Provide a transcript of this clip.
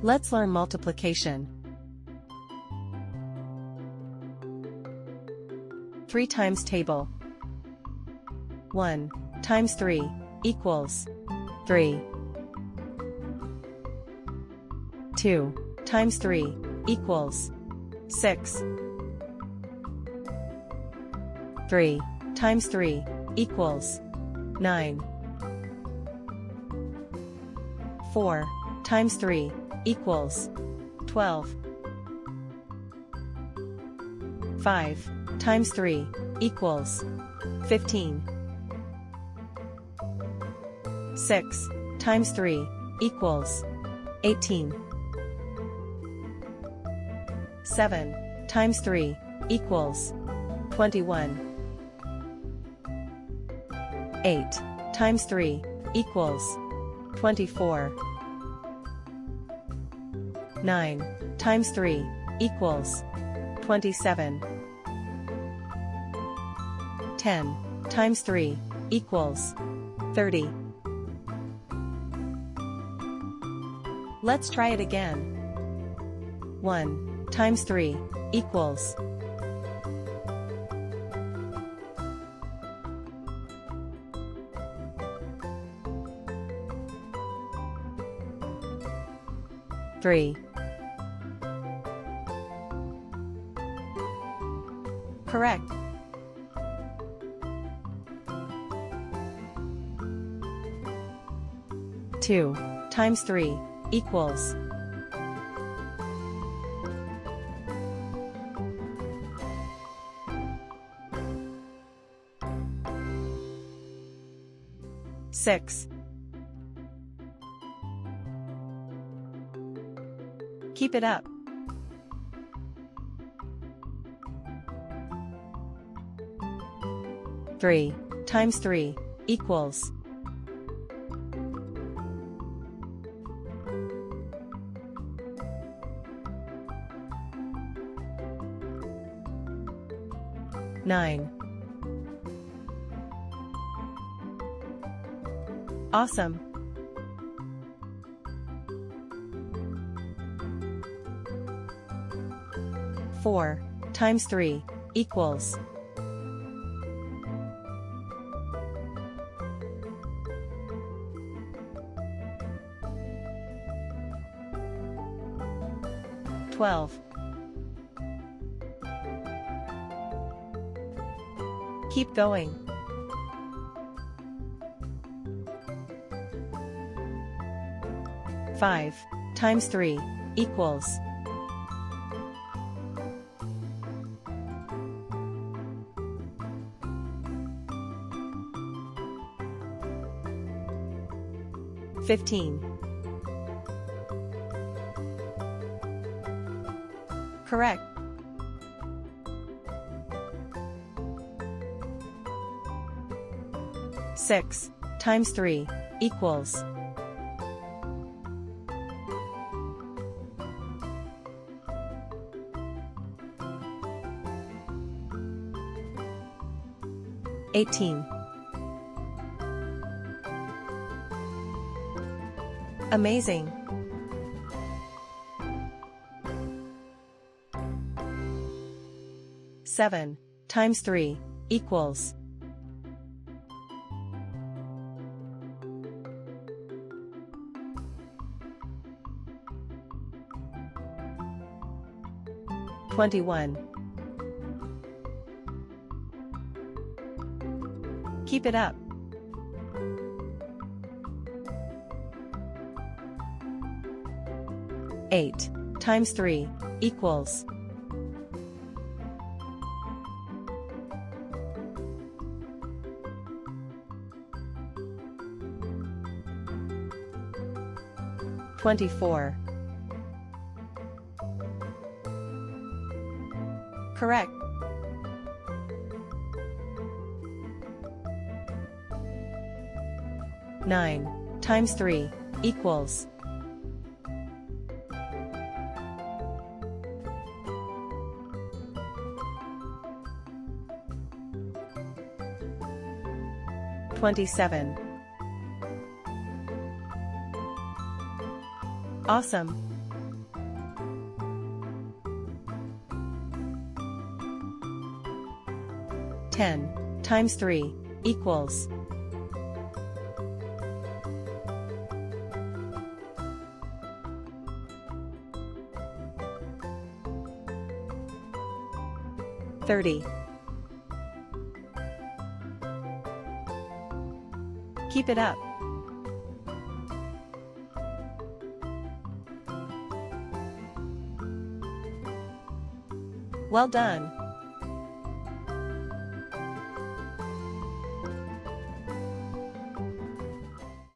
Let's learn multiplication. 3 times table. 1 times 3 equals 3. 2 times 3 equals 6. 3 times 3 equals 9. 4 times 3 equals 12. 5 times 3 equals 15. 6 times 3 equals 18. 7 times 3 equals 21. 8 times 3 equals 24. 9 times 3 equals 27. 10 times 3 equals 30. Let's try it again. 1 times 3 equals 3. Correct. 2 times 3 equals 6. Keep it up. 3 times 3 equals 9. Awesome. 4 times 3 equals 12. Keep going. 5 times 3 equals 15. Correct. 6 times 3 equals 18. Amazing. 7 times 3 equals 21. Keep it up. 8 times 3 equals 24. Correct. 9 times 3 equals 27. Awesome. 10 times 3 equals 30. Keep it up. Well done.